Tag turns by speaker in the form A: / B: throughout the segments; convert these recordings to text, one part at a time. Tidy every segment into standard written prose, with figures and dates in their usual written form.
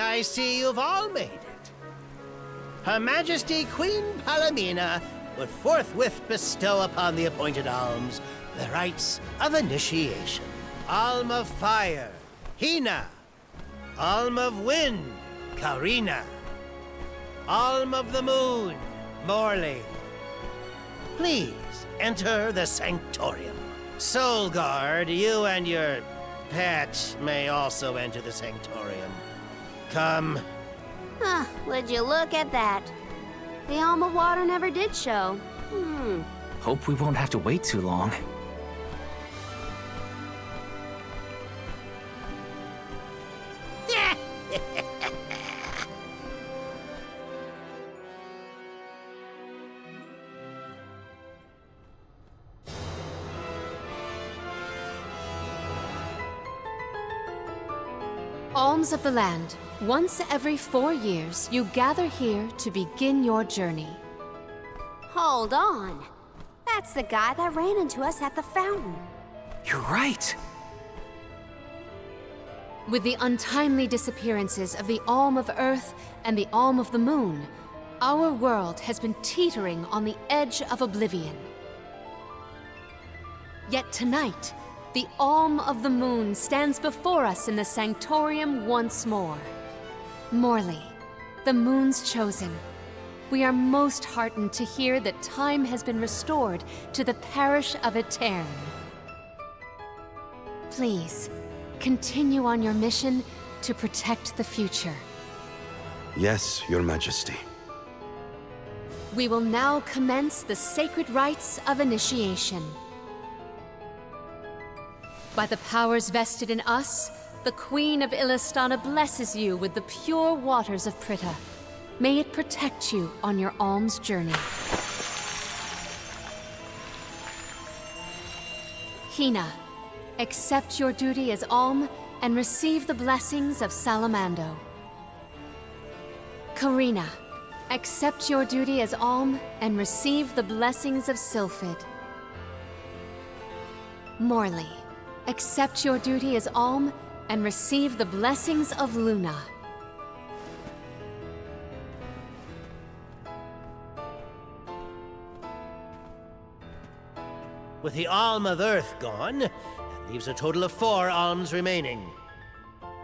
A: I see you've all made it. Her Majesty Queen Palamina would forthwith bestow upon the appointed alms the rites of initiation. Alm of Fire, Hina. Alm of Wind, Karina. Alm of the Moon, Morley. Please enter the Sanctorium. Soul Guard, you and your pet may also enter the Sanctorium. Come.
B: Huh, would you look at that? The Alm of Water never did show.
C: Hope we won't have to wait too long.
D: Alms of the Land. Once every 4 years, you gather here to begin your journey.
B: Hold on. That's the guy that ran into us at the fountain.
C: You're right.
D: With the untimely disappearances of the Alm of Earth and the Alm of the Moon, our world has been teetering on the edge of oblivion. Yet tonight, the Alm of the Moon stands before us in the Sanctorium once more. Morley, the Moon's chosen, we are most heartened to hear that time has been restored to the parish of Eterne. Please, continue on your mission to protect the future.
E: Yes, Your Majesty.
D: We will now commence the sacred rites of initiation. By the powers vested in us, the Queen of Illistana blesses you with the pure waters of Pritta. May it protect you on your alms journey. Hina, accept your duty as alm and receive the blessings of Salamando. Karina, accept your duty as alm and receive the blessings of Sylphid. Morley, accept your duty as alm and receive the blessings of Luna.
A: With the Alm of Earth gone, that leaves a total of 4 alms remaining.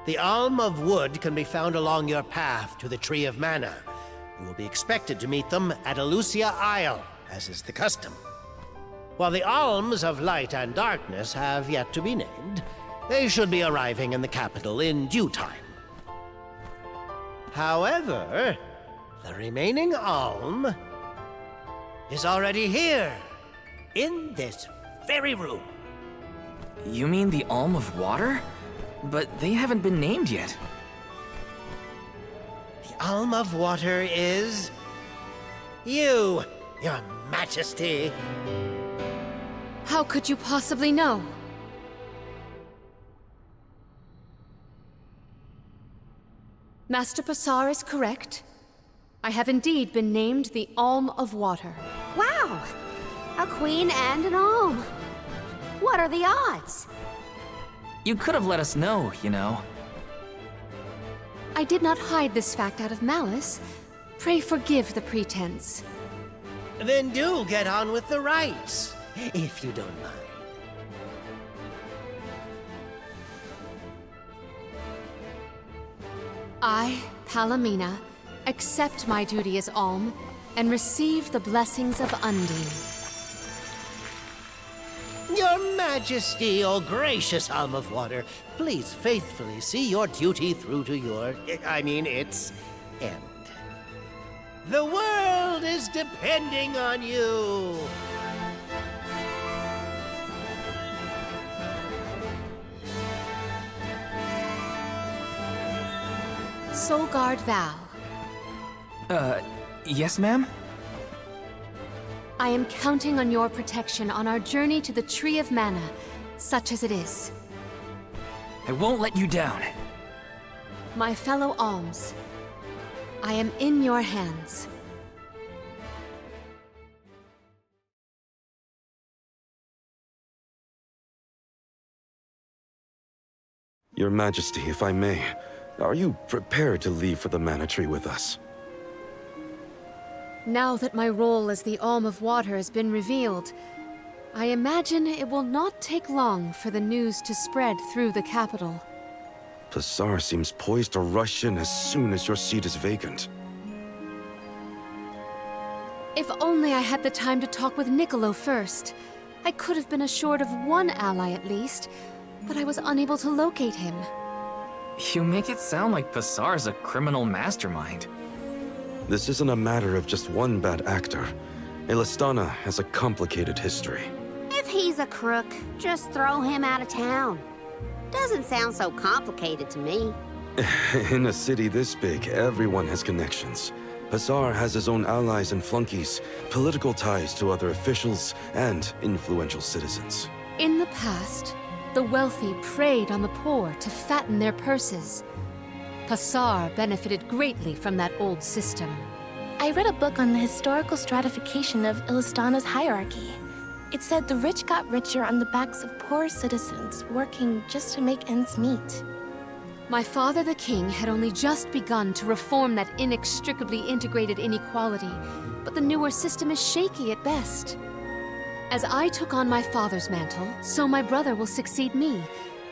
A: The Alm of Wood can be found along your path to the Tree of Mana. You will be expected to meet them at Elusia Isle, as is the custom. While the Alms of Light and Darkness have yet to be named, they should be arriving in the capital in due time. However, the remaining Alm is already here, in this very room.
C: You mean the Alm of Water? But they haven't been named yet.
A: The Alm of Water is... you, Your Majesty.
D: How could you possibly know? Master Passar is correct. I have indeed been named the Alm of Water.
B: Wow! A queen and an alm. What are the odds?
C: You could have let us know, you know.
D: I did not hide this fact out of malice. Pray forgive the pretense.
A: Then do get on with the rites, if you don't mind.
D: I, Palamina, accept my duty as alm and receive the blessings of Undine.
A: Your Majesty, O gracious Alm of Water, please faithfully see your duty through to its end. The world is depending on you.
D: Soul Guard Val,
C: Yes, ma'am?
D: I am counting on your protection on our journey to the Tree of Mana, such as it is.
C: I won't let you down.
D: My fellow alms, I am in your hands.
E: Your Majesty, if I may, Are you prepared to leave for the Mana Tree with us?
D: Now that my role as the Alm of Water has been revealed, I imagine it will not take long for the news to spread through the capital.
E: Pasar seems poised to rush in as soon as your seat is vacant.
D: If only I had the time to talk with Niccolo first. I could have been assured of one ally at least, but I was unable to locate him.
C: You make it sound like Pasar's a criminal mastermind.
E: This isn't a matter of just one bad actor. Elistana has a complicated history.
B: If he's a crook, just throw him out of town. Doesn't sound so complicated to me.
E: In a city this big, everyone has connections. Pasar has his own allies and flunkies, political ties to other officials, and influential citizens.
D: In the past, the wealthy preyed on the poor to fatten their purses. Pasar benefited greatly from that old system.
F: I read a book on the historical stratification of Ilistana's hierarchy. It said the rich got richer on the backs of poor citizens, working just to make ends meet.
D: My father the king had only just begun to reform that inextricably integrated inequality, but the newer system is shaky at best. As I took on my father's mantle, so my brother will succeed me.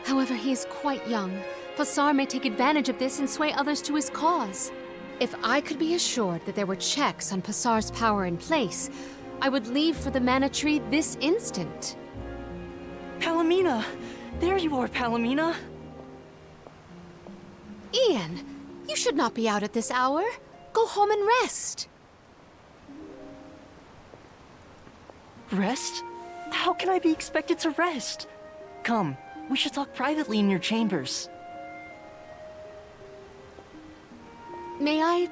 D: However, he is quite young. Pasar may take advantage of this and sway others to his cause. If I could be assured that there were checks on Pasar's power in place, I would leave for the Mana Tree this instant.
G: Palomina! There you are, Palomina!
D: Ian, you should not be out at this hour. Go home and rest.
G: Rest? How can I be expected to rest? Come, we should talk privately in your chambers.
D: May I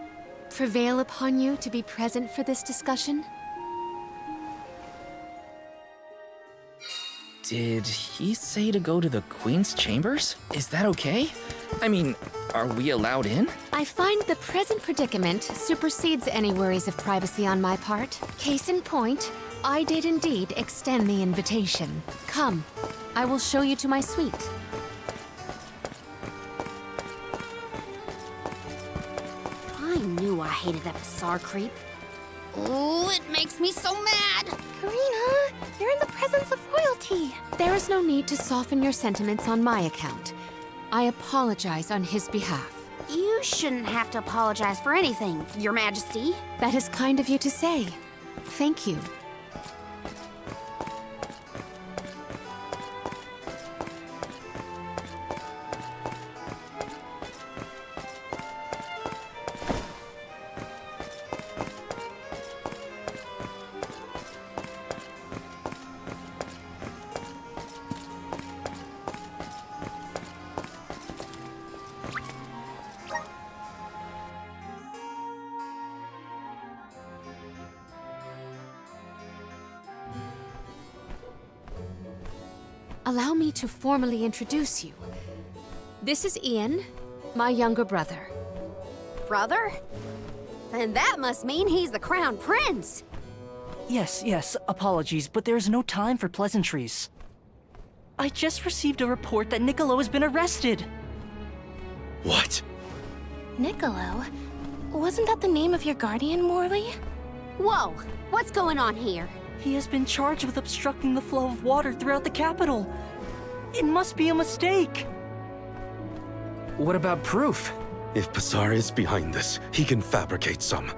D: prevail upon you to be present for this discussion?
C: Did he say to go to the Queen's chambers? Is that okay? I mean, are we allowed in?
D: I find the present predicament supersedes any worries of privacy on my part. Case in point, I did indeed extend the invitation. Come, I will show you to my suite.
B: I knew I hated that Pasar creep. Oh, it makes me so mad!
F: Karina, you're in the presence of royalty.
D: There is no need to soften your sentiments on my account. I apologize on his behalf.
B: You shouldn't have to apologize for anything, Your Majesty.
D: That is kind of you to say. Thank you. Allow me to formally introduce you. This is Ian, my younger brother.
B: Brother? Then that must mean he's the crown prince.
G: Yes, apologies, but there's no time for pleasantries. I just received a report that Niccolo has been arrested.
E: What?
F: Niccolo? Wasn't that the name of your guardian, Morley?
B: Whoa, what's going on here?
G: He has been charged with obstructing the flow of water throughout the capital. It must be a mistake.
C: What about proof?
E: If Pasar is behind this, he can fabricate some.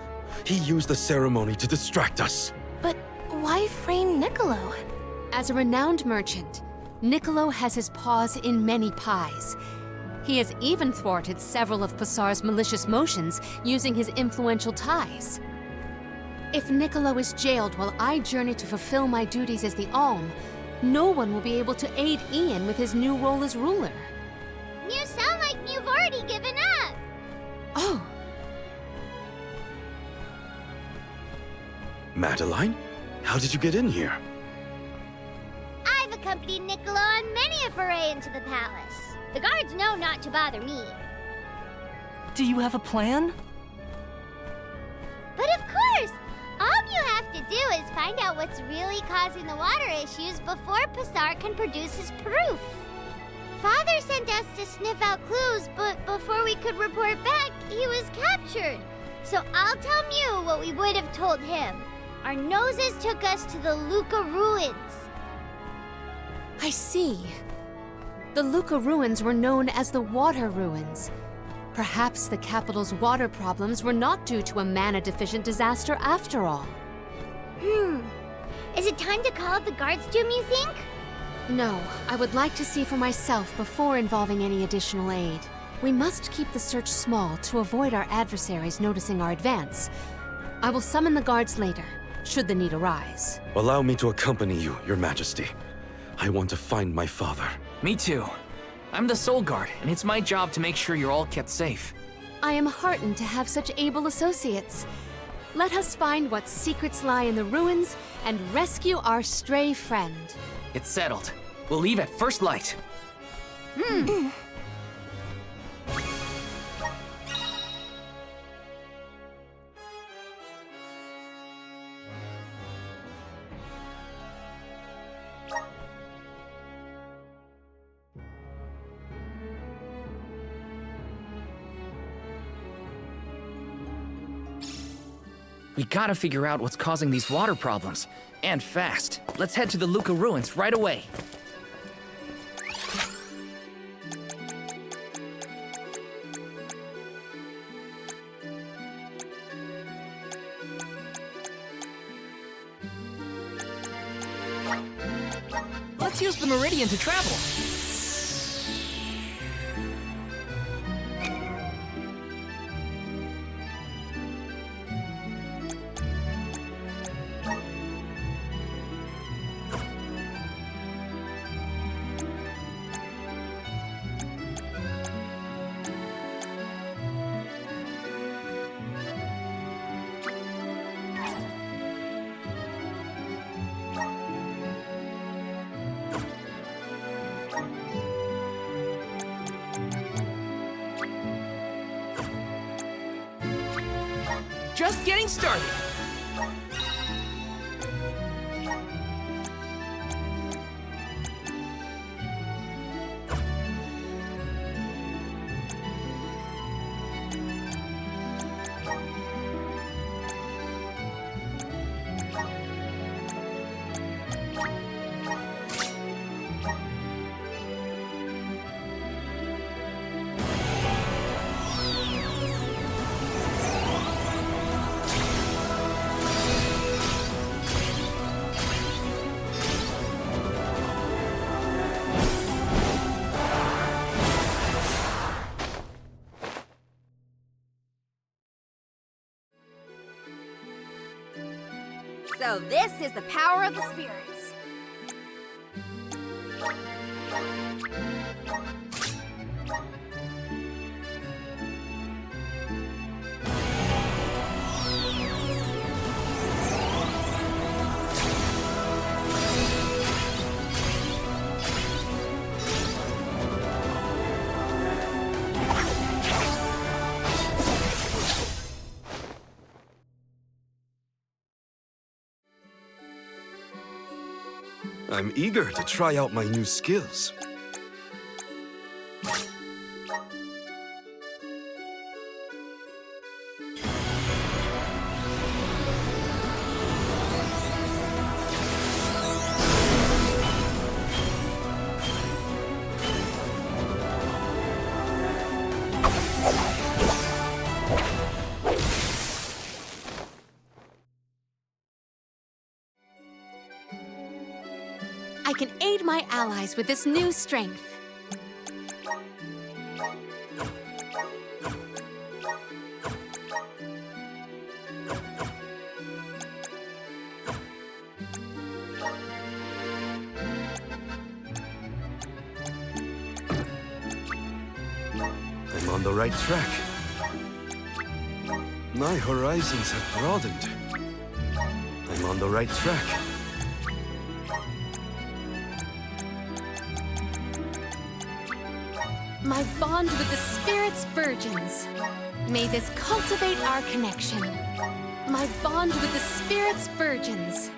E: He used the ceremony to distract us.
F: But why frame Niccolo?
D: As a renowned merchant, Niccolo has his paws in many pies. He has even thwarted several of Pasar's malicious motions using his influential ties. If Niccolo is jailed while I journey to fulfill my duties as the Alm, no one will be able to aid Ian with his new role as ruler.
H: You sound like you've already given up.
D: Oh,
E: Madeline? How did you get in here?
H: I've accompanied Niccolo on many a foray into the palace. The guards know not to bother me.
G: Do you have a plan?
H: But of course! All you have to do is find out what's really causing the water issues before Pasar can produce his proof. Father sent us to sniff out clues, but before we could report back, he was captured. So I'll tell Mew what we would have told him. Our noses took us to the Luca ruins.
D: I see. The Luca ruins were known as the Water Ruins. Perhaps the capital's water problems were not due to a mana-deficient disaster after all.
H: Is it time to call up the guards, Doom, you think?
D: No, I would like to see for myself before involving any additional aid. We must keep the search small to avoid our adversaries noticing our advance. I will summon the guards later, should the need arise.
E: Allow me to accompany you, Your Majesty. I want to find my father.
C: Me too. I'm the Soul Guard, and it's my job to make sure you're all kept safe.
D: I am heartened to have such able associates. Let us find what secrets lie in the ruins and rescue our stray friend.
C: It's settled. We'll leave at first light. We gotta figure out what's causing these water problems. And fast. Let's head to the Luca ruins right away. Let's use the Meridian to travel. Just getting started.
B: So this is the power of the spirits.
E: I'm eager to try out my new skills.
D: I can aid my allies with this new strength.
E: I'm on the right track. My horizons have broadened. I'm on the right track.
D: My bond with the Spirit's virgins. May this cultivate our connection. My bond with the Spirit's virgins.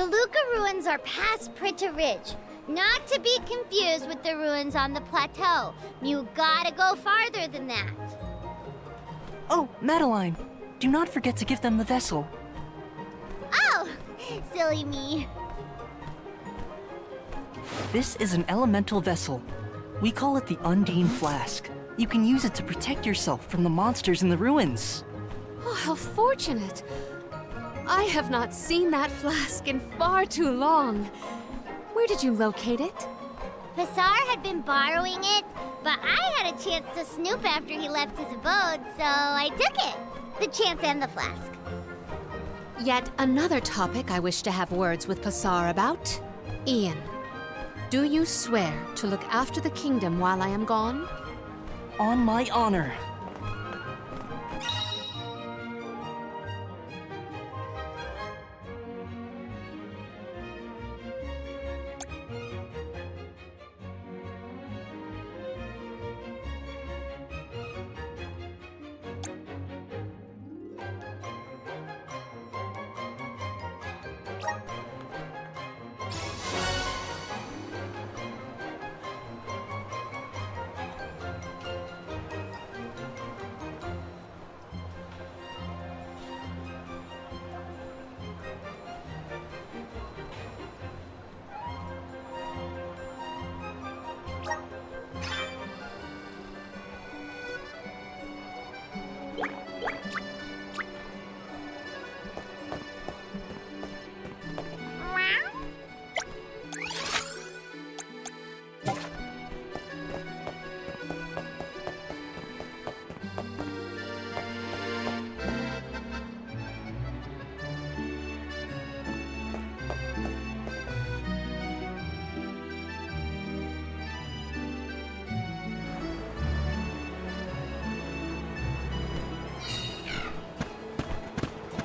H: The Luca ruins are past Prita Ridge. Not to be confused with the ruins on the plateau. You gotta go farther than that.
G: Oh, Madeline, do not forget to give them the vessel.
H: Oh, silly me.
G: This is an elemental vessel. We call it the Undine Flask. You can use it to protect yourself from the monsters in the ruins.
D: Oh, how fortunate. I have not seen that flask in far too long. Where did you locate it?
H: Passar had been borrowing it, but I had a chance to snoop after he left his abode, so I took it. The chance and the flask.
D: Yet another topic I wish to have words with Passar about. Ian, do you swear to look after the kingdom while I am gone?
G: On my honor.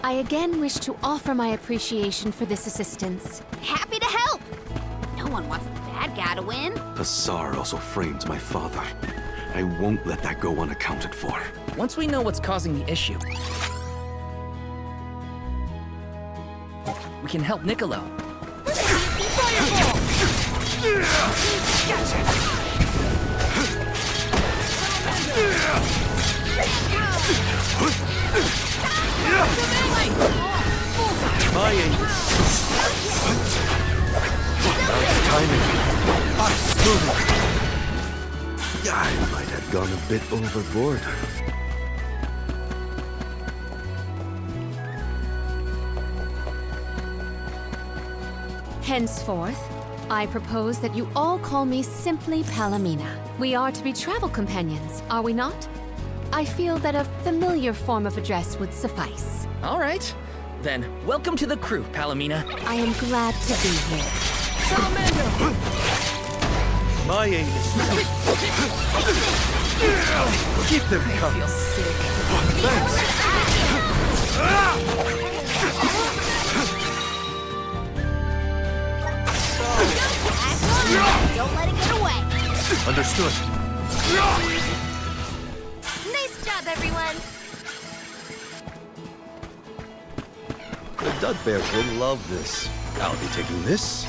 D: I again wish to offer my appreciation for this assistance.
B: Happy to help. No one wants the bad guy to win.
E: Passar also framed my father. I won't let that go unaccounted for.
C: Once we know what's causing the issue, we can help Niccolo.
E: My aim is nice timing. I might have gone a bit overboard.
D: Henceforth, I propose that you all call me simply Palomina. We are to be travel companions, are we not? I feel that a familiar form of address would suffice.
C: All right. Then, welcome to the crew, Palomina.
D: I am glad to be here.
E: My aim is keep them coming.
C: Feel sick.
B: Don't let it get away.
E: Understood.
F: Nice job, everyone.
E: The Dud Bears will love this. I'll be taking this.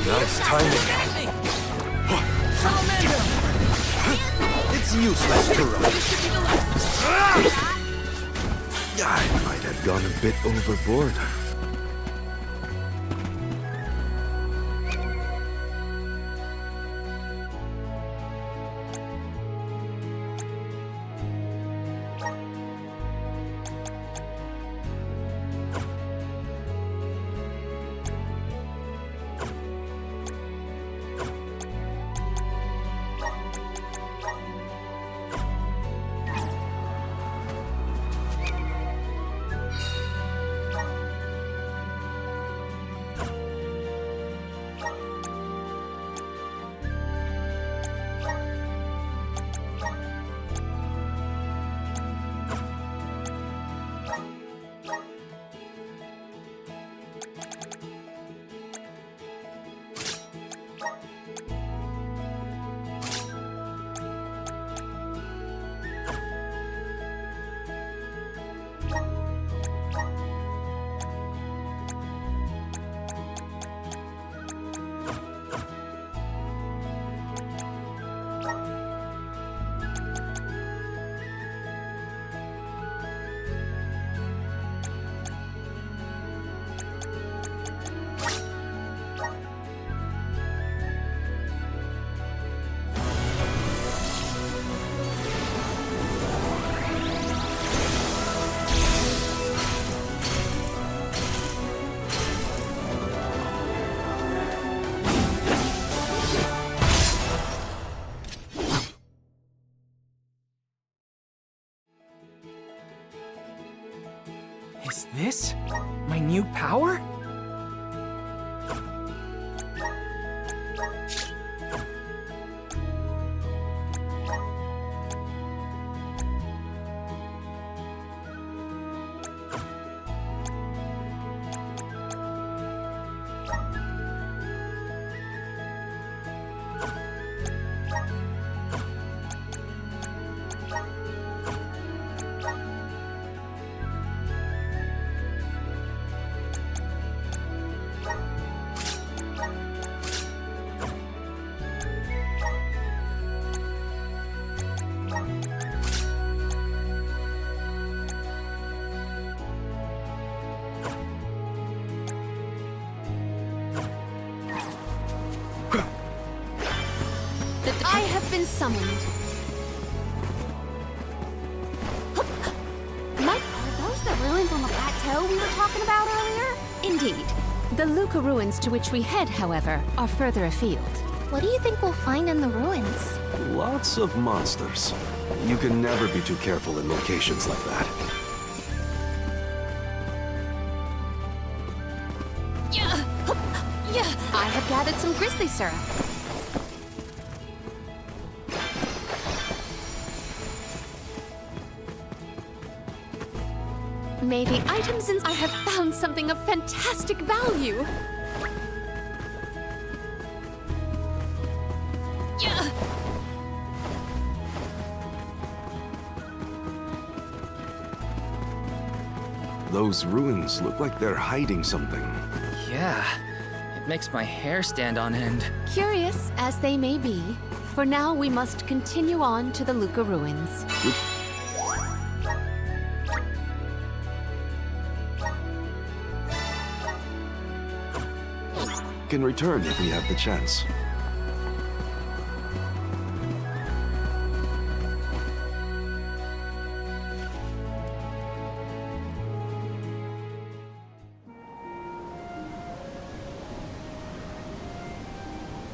E: Nice timing. It's useless to rush. I might have gone a bit overboard.
C: Is this my new power?
D: I have been summoned.
B: Mike, are those the ruins on the plateau we were talking about earlier?
D: Indeed. The Luca ruins to which we head, however, are further afield.
F: What do you think we'll find in the ruins?
E: Lots of monsters. You can never be too careful in locations like that.
D: I have gathered some grizzly syrup. Maybe items in... I have found something of fantastic value.
E: Those ruins look like they're hiding something.
C: Yeah, it makes my hair stand on end.
D: Curious as they may be, for now we must continue on to the Luca ruins.
E: Can return if we have the chance.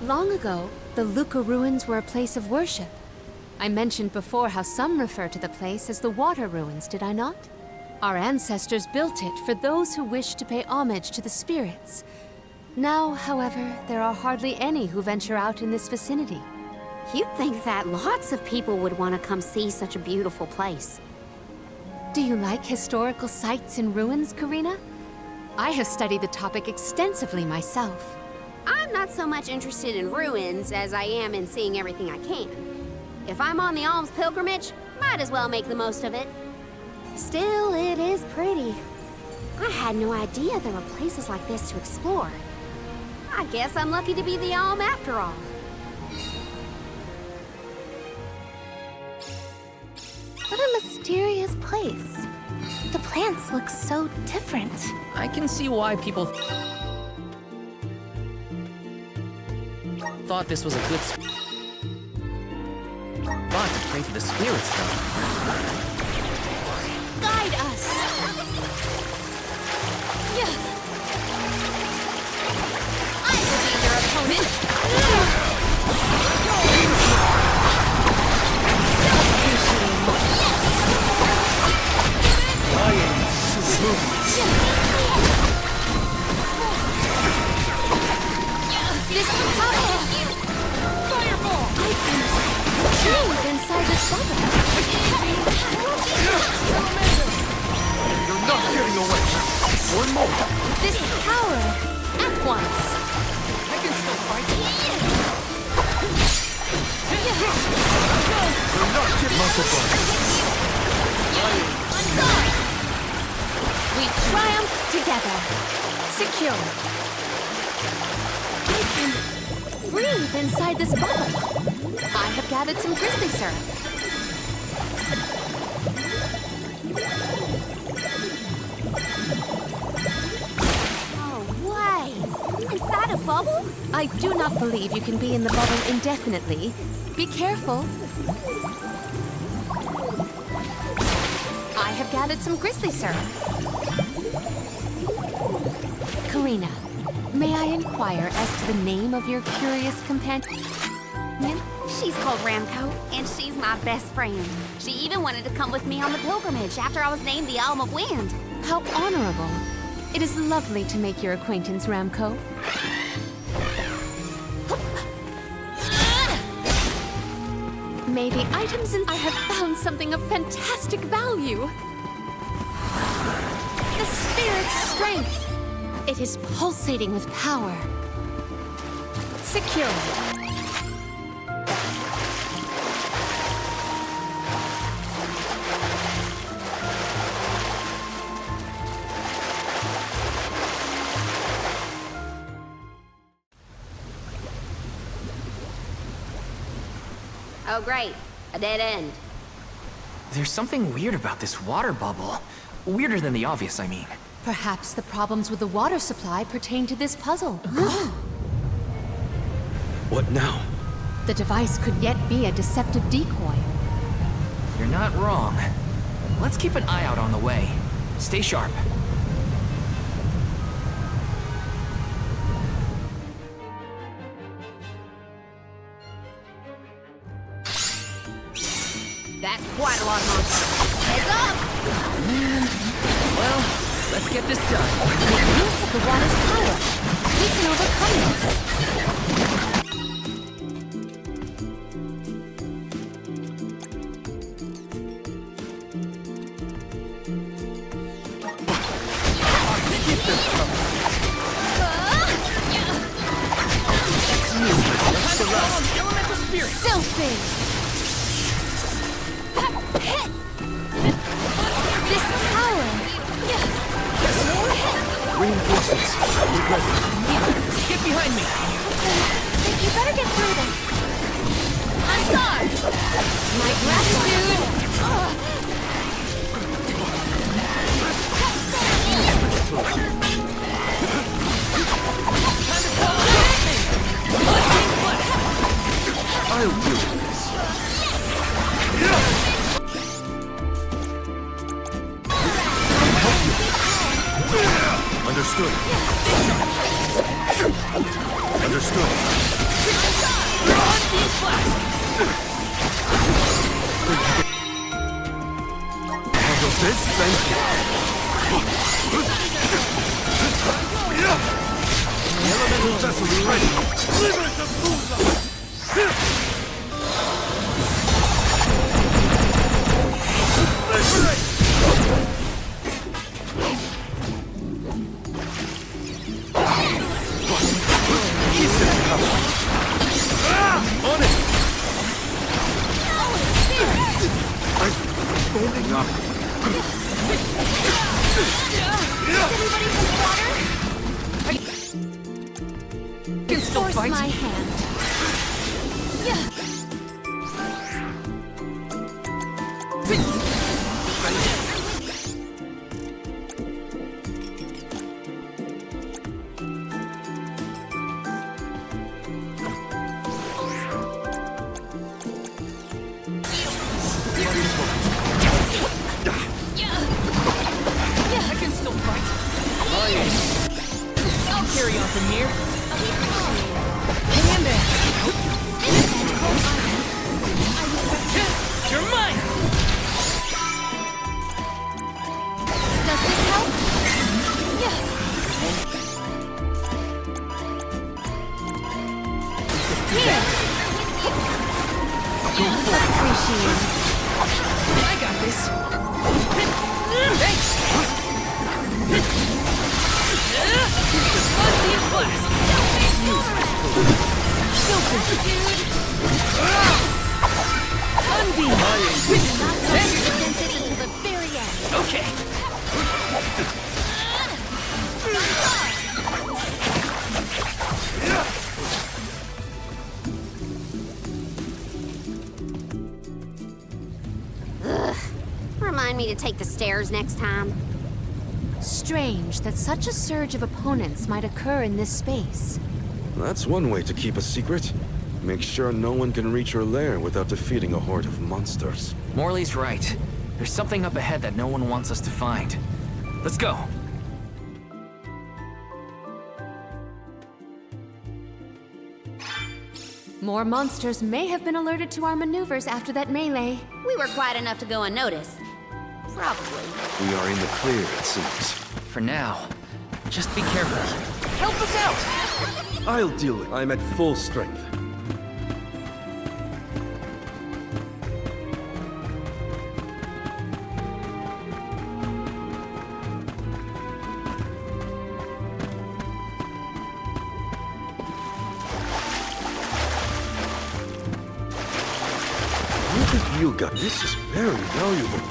D: Long ago, the Luca ruins were a place of worship. I mentioned before how some refer to the place as the Water Ruins, did I not? Our ancestors built it for those who wished to pay homage to the spirits. Now, however, there are hardly any who venture out in this vicinity.
B: You'd think that lots of people would want to come see such a beautiful place.
D: Do you like historical sites and ruins, Karina? I have studied the topic extensively myself.
B: I'm not so much interested in ruins as I am in seeing everything I can. If I'm on the alms pilgrimage, might as well make the most of it. Still, it is pretty. I had no idea there were places like this to explore. I guess I'm lucky to be the alm after all.
F: What a mysterious place. The plants look so different.
C: I can see why people thought this was a good spot to pray to the spirits, though.
D: Guide us! I will be your opponent! This one's up! Fireball! I can breathe inside this bubble.
E: You're not getting away! One more!
D: This power at once.
C: I can still fight.
E: You're not getting muscle
D: We triumph together. Secure. I can breathe inside this bubble. I have gathered some grizzly syrup.
B: Oh, way! Inside a bubble?
D: I do not believe you can be in the bubble indefinitely. Be careful. I have gathered some grizzly syrup. Karina, may I inquire as to the name of your curious companion?
B: She's called Ramco, and she's my best friend. She even wanted to come with me on the pilgrimage after I was named the Alm of Wind.
D: How honorable. It is lovely to make your acquaintance, Ramco. May the items in... I have found something of fantastic value. The spirit's strength. It is pulsating with power. Secure.
B: Oh, great. A dead end.
C: There's something weird about this water bubble. Weirder than the obvious, I mean.
D: Perhaps the problems with the water supply pertain to this puzzle.
E: What now?
D: The device could yet be a deceptive decoy.
C: You're not wrong. Let's keep an eye out on the way. Stay sharp.
B: That's quite a lot of monsters. Heads up!
C: Well, let's get this done.
D: Make use of the water's power. We can overcome this.
C: Elemental spirit!
D: Selfie! This power!
E: Reinforcements. Get ready.
C: Get behind me!
D: You better get through this. I'm sorry! My gratitude!
E: I'll deal with this. Understood. Understood. Handle this, thank you. Elemental vessel is ready. On it! I'm folding up.
C: Can still
D: Force
C: fight.
D: my hand.
C: I can still fight. I'll carry on from here. Hang in there. You're mine!
D: Does this help? Here! Appreciate it.
C: I got this. Thanks! Unseen flask! Unbeam!
B: Defenses until the very end.
C: Okay.
B: Remind me to take the stairs next time.
D: Strange that such a surge of opponents might occur in this space.
E: That's one way to keep a secret. Make sure no one can reach your lair without defeating a horde of monsters.
C: Morley's right. There's something up ahead that no one wants us to find. Let's go.
D: More monsters may have been alerted to our maneuvers after that melee.
B: We were quiet enough to go unnoticed. Probably.
E: We are in the clear, it seems.
C: For now, just be careful. Help us out!
E: I'll deal with it. I'm at full strength. What have you got? This is very valuable.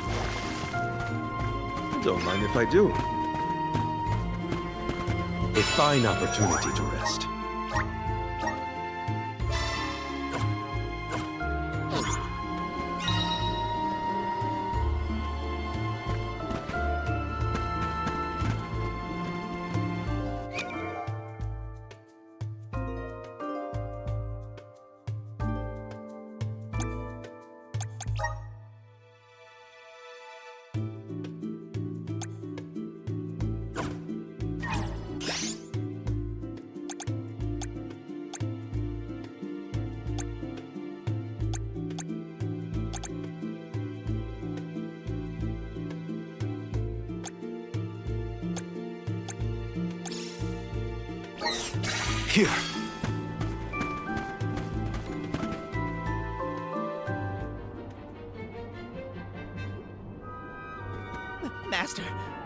E: Don't mind if I do. A fine opportunity to rest. Here.
I: Master,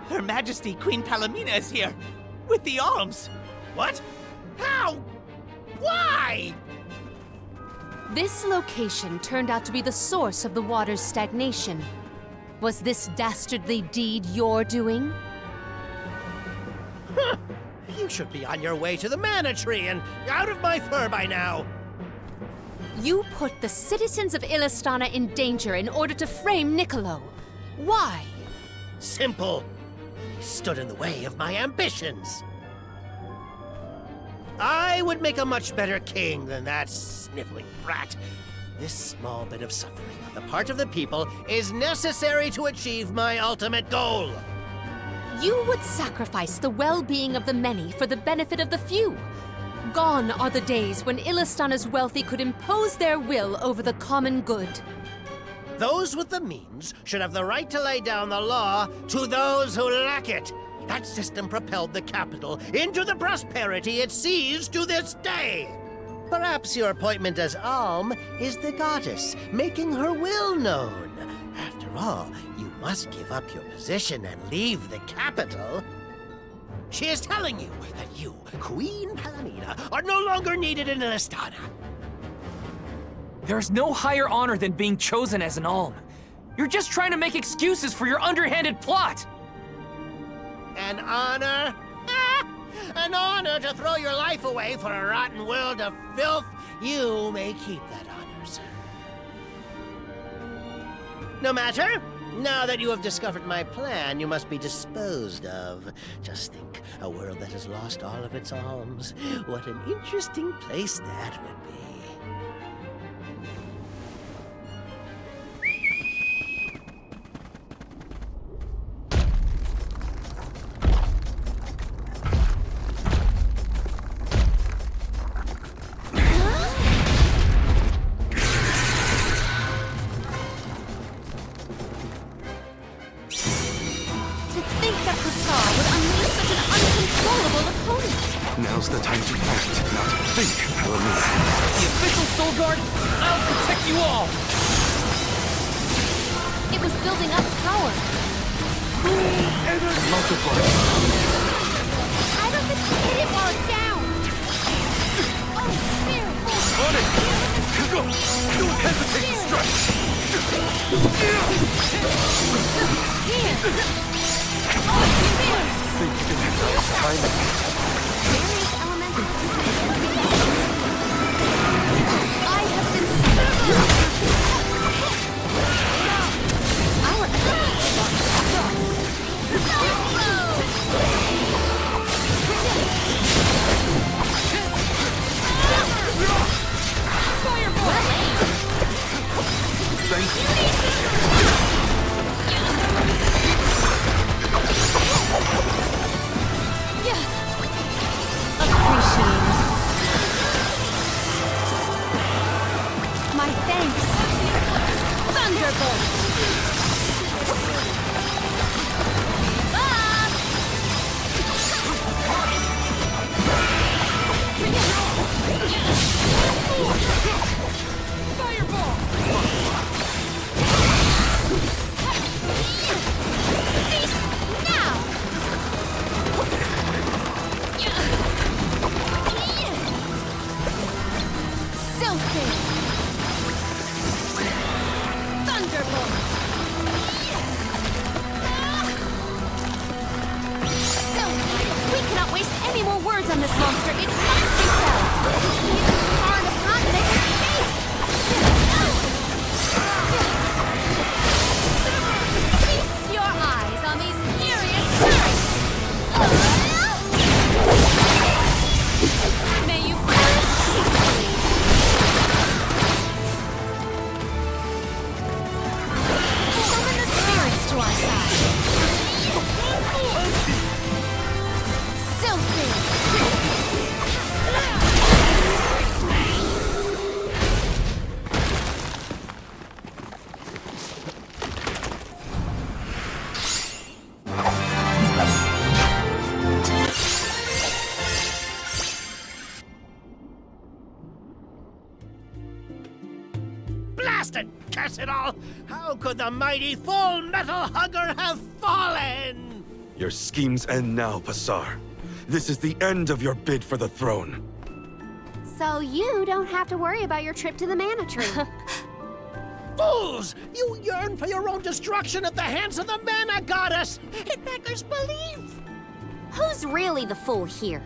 I: Her Majesty Queen Palomina is here, with the alms. What? How? Why?
D: This location turned out to be the source of the water's stagnation. Was this dastardly deed your doing?
A: You should be on your way to the mana tree and out of my fur by now.
D: You put the citizens of Illistana in danger in order to frame Niccolo. Why?
A: Simple. He stood in the way of my ambitions. I would make a much better king than that sniveling brat. This small bit of suffering on the part of the people is necessary to achieve my ultimate goal.
D: You would sacrifice the well-being of the many for the benefit of the few. Gone are the days when Illistana's wealthy could impose their will over the common good.
A: Those with the means should have the right to lay down the law to those who lack it. That system propelled the capital into the prosperity it sees to this day. Perhaps your appointment as Alm is the goddess, making her will known. After all, you must give up your position and leave the capital. She is telling you that you, Queen Palomina, are no longer needed in Illistana.
J: There's no higher honor than being chosen as an alm. You're just trying to make excuses for your underhanded plot!
A: An honor? An honor to throw your life away for a rotten world of filth? You may keep that honor, sir. No matter. Now that you have discovered my plan, you must be disposed of. Just think, a world that has lost all of its alms. What an interesting place that would be.
E: Now's the time to act, not think, Palomina.
J: The official Soul Guard, I'll protect you all!
D: It was building up power.
E: Multiply.
H: I don't think we hit it while it's down. Oh, Spirit!
E: On it! Go! Don't hesitate to strike!
H: Here!
E: Think you can handle this time?
B: Various elementals.
D: I have been summoned. Appreciate it. on this monster, it must be felled.
H: Far enough not to make an escape.
D: Feast your eyes on these furious furies. May you perish peacefully. Summon the spirits to our side.
A: Blasted curse it all! How could the mighty full metal hugger have fallen?
E: Your schemes end now, Pasar. This is the end of your bid for the throne.
B: So you don't have to worry about your trip to the mana tree.
A: Fools! You yearn for your own destruction at the hands of the mana goddess! It beggars belief!
B: Who's really the fool here?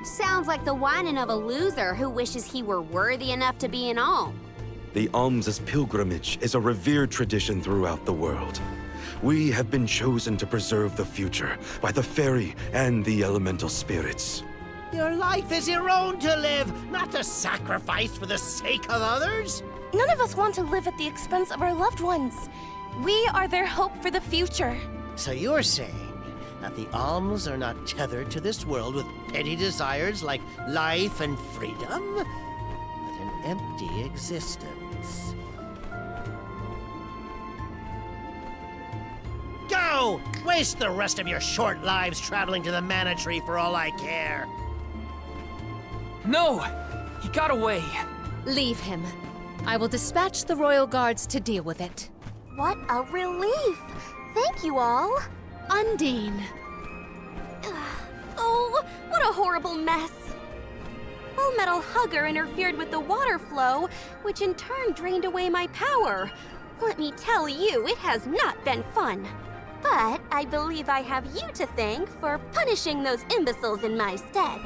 B: Sounds like the whining of a loser who wishes he were worthy enough to be an alm.
E: The alms' pilgrimage is a revered tradition throughout the world. We have been chosen to preserve the future by the fairy and the elemental spirits.
A: Your life is your own to live, not to sacrifice for the sake of others.
F: None of us want to live at the expense of our loved ones. We are their hope for the future.
A: So you're saying that the alms are not tethered to this world with petty desires like life and freedom, but an empty existence. Go! Waste the rest of your short lives traveling to the mana tree for all I care.
J: No! He got away.
D: Leave him. I will dispatch the royal guards to deal with it.
B: What a relief! Thank you all.
D: Undine.
B: Oh, what a horrible mess. Full Metal Hugger interfered with the water flow, which in turn drained away my power. Let me tell you, it has not been fun. But I believe I have you to thank for punishing those imbeciles in my stead.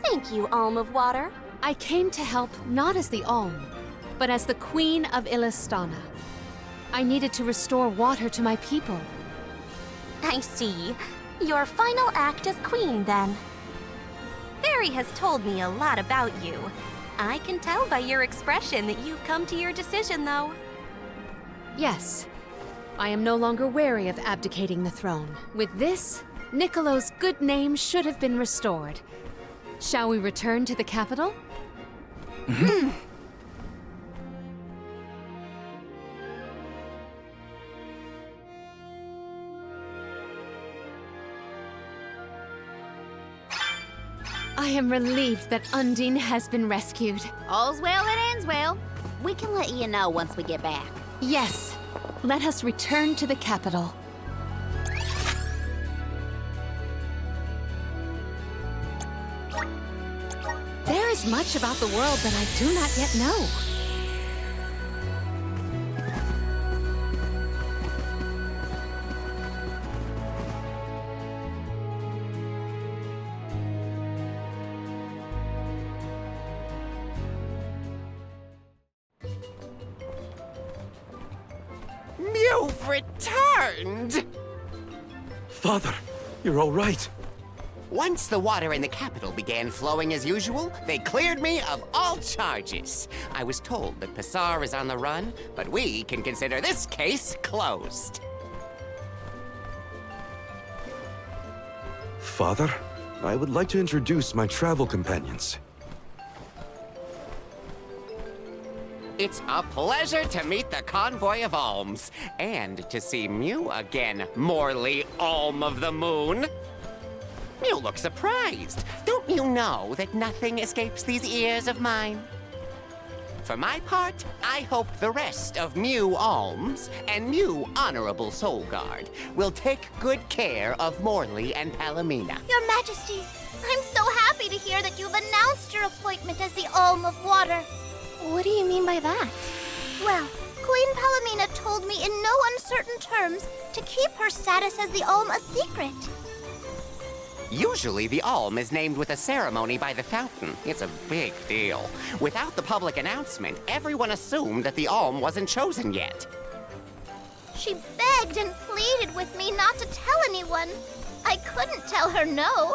B: Thank you, Alm of Water.
D: I came to help not as the Alm, but as the Queen of Illistana. I needed to restore water to my people.
B: I see. Your final act as queen, then. Fairy has told me a lot about you. I can tell by your expression that you've come to your decision, though.
D: Yes. I am no longer wary of abdicating the throne. With this, Niccolo's good name should have been restored. Shall we return to the capital? I am relieved that Undine has been rescued.
B: All's well that ends well. We can let you know once we get back.
D: Yes. Let us return to the capital. There is much about the world that I do not yet know.
K: You've returned!
E: Father, you're all right.
K: Once the water in the capital began flowing as usual, they cleared me of all charges. I was told that Pasar is on the run, but we can consider this case closed.
E: Father, I would like to introduce my travel companions.
K: It's a pleasure to meet the convoy of alms, and to see Mew again, Morley, Alm of the Moon. You look surprised. Don't you know that nothing escapes these ears of mine? For my part, I hope the rest of Mew Alms and Mew Honorable Soul Guard will take good care of Morley and Palomina.
H: Your Majesty, I'm so happy to hear that you've announced your appointment as the Alm of Water.
F: What do you mean by that?
H: Well, Queen Palomina told me in no uncertain terms to keep her status as the Alm a secret.
K: Usually, the Alm is named with a ceremony by the fountain. It's a big deal. Without the public announcement, everyone assumed that the Alm wasn't chosen yet.
H: She begged and pleaded with me not to tell anyone. I couldn't tell her no.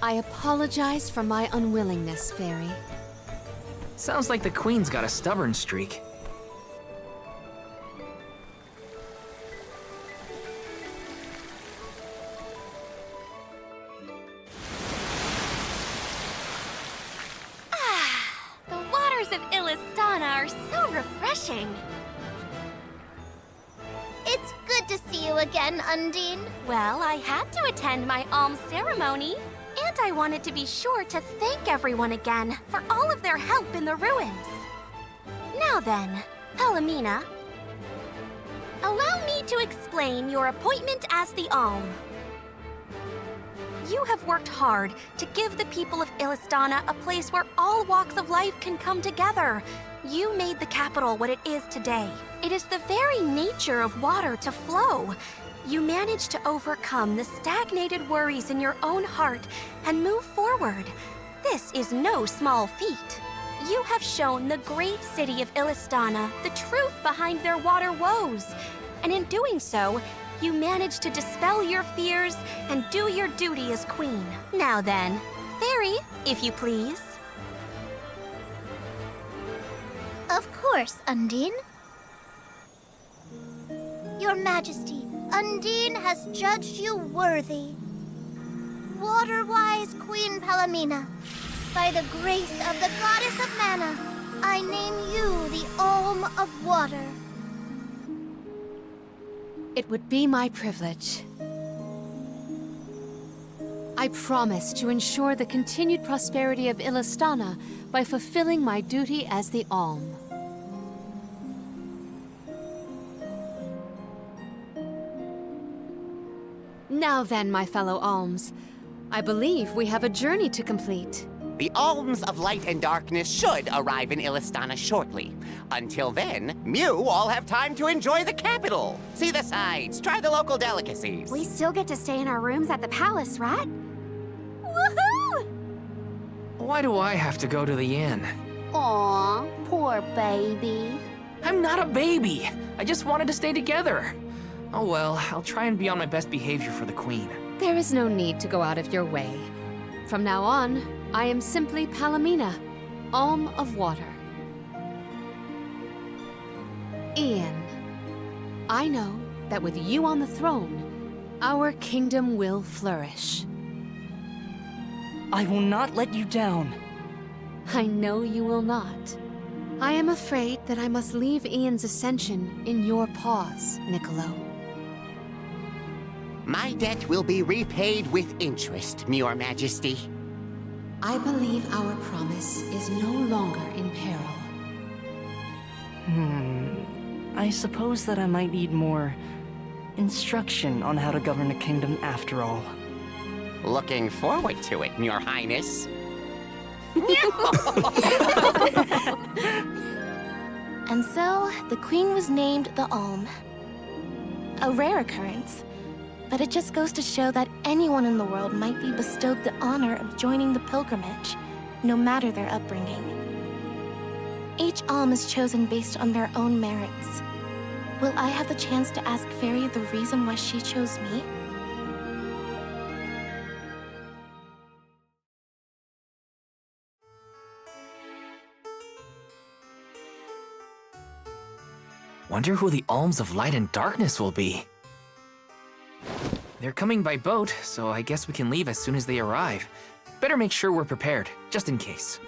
D: I apologize for my unwillingness, Fairy.
C: Sounds like the Queen's got a stubborn streak.
L: The waters of Illistana are so refreshing.
H: It's good to see you again, Undine.
L: Well, I had to attend my alms ceremony, and I wanted to be sure to thank everyone again for all of their help in the ruins. Now then, Palomina, allow me to explain your appointment as the Alm. You have worked hard to give the people of Illistana a place where all walks of life can come together. You made the capital what it is today. It is the very nature of water to flow. You managed to overcome the stagnated worries in your own heart and move forward. This is no small feat. You have shown the great city of Illistana the truth behind their water woes. And in doing so, you managed to dispel your fears and do your duty as queen. Now then, Fairy, if you please.
H: Of course, Undine. Your Majesty, Undine has judged you worthy. Water-wise Queen Palomina, by the grace of the Goddess of Mana, I name you the Alm of Water.
D: It would be my privilege. I promise to ensure the continued prosperity of Illistana by fulfilling my duty as the Alm. Now then, my fellow Alms, I believe we have a journey to complete.
K: The Alms of Light and Darkness should arrive in Illistana shortly. Until then, Mew all have time to enjoy the capital. See the sights, try the local delicacies.
B: We still get to stay in our rooms at the palace, right?
L: Woohoo!
C: Why do I have to go to the inn?
B: Aw, poor baby.
C: I'm not a baby. I just wanted to stay together. Oh well, I'll try and be on my best behavior for the Queen.
D: There is no need to go out of your way. From now on, I am simply Palomina, Alm of Water. Ian, I know that with you on the throne, our kingdom will flourish.
G: I will not let you down.
D: I know you will not. I am afraid that I must leave Ian's ascension in your paws, Niccolo.
K: My debt will be repaid with interest, Your Majesty.
D: I believe our promise is no longer in peril.
G: I suppose that I might need more instruction on how to govern a kingdom after all.
K: Looking forward to it, Your Highness.
F: And so, the queen was named the Alm. A rare occurrence, but it just goes to show that anyone in the world might be bestowed the honor of joining the pilgrimage, no matter their upbringing. Each Alm is chosen based on their own merits. Will I have the chance to ask Fairy the reason why she chose me?
C: Wonder who the Alms of Light and Darkness will be. They're coming by boat, so I guess we can leave as soon as they arrive. Better make sure we're prepared, just in case.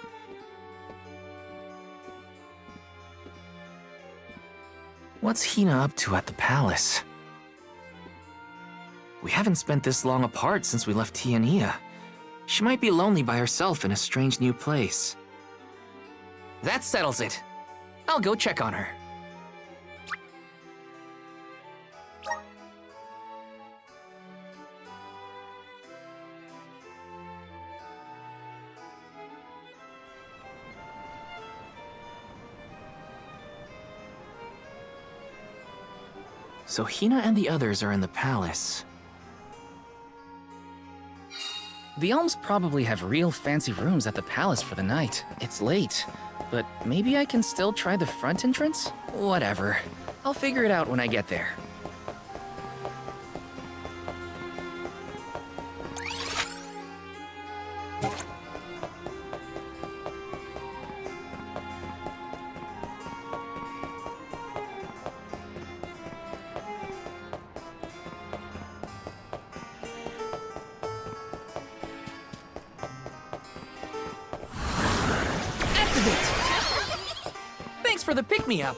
C: What's Hina up to at the palace? We haven't spent this long apart since we left Tiania. She might be lonely by herself in a strange new place. That settles it. I'll go check on her. So Hina and the others are in the palace. The Elms probably have real fancy rooms at the palace for the night. It's late, but maybe I can still try the front entrance? Whatever. I'll figure it out when I get there.
J: Thanks for the pick-me-up.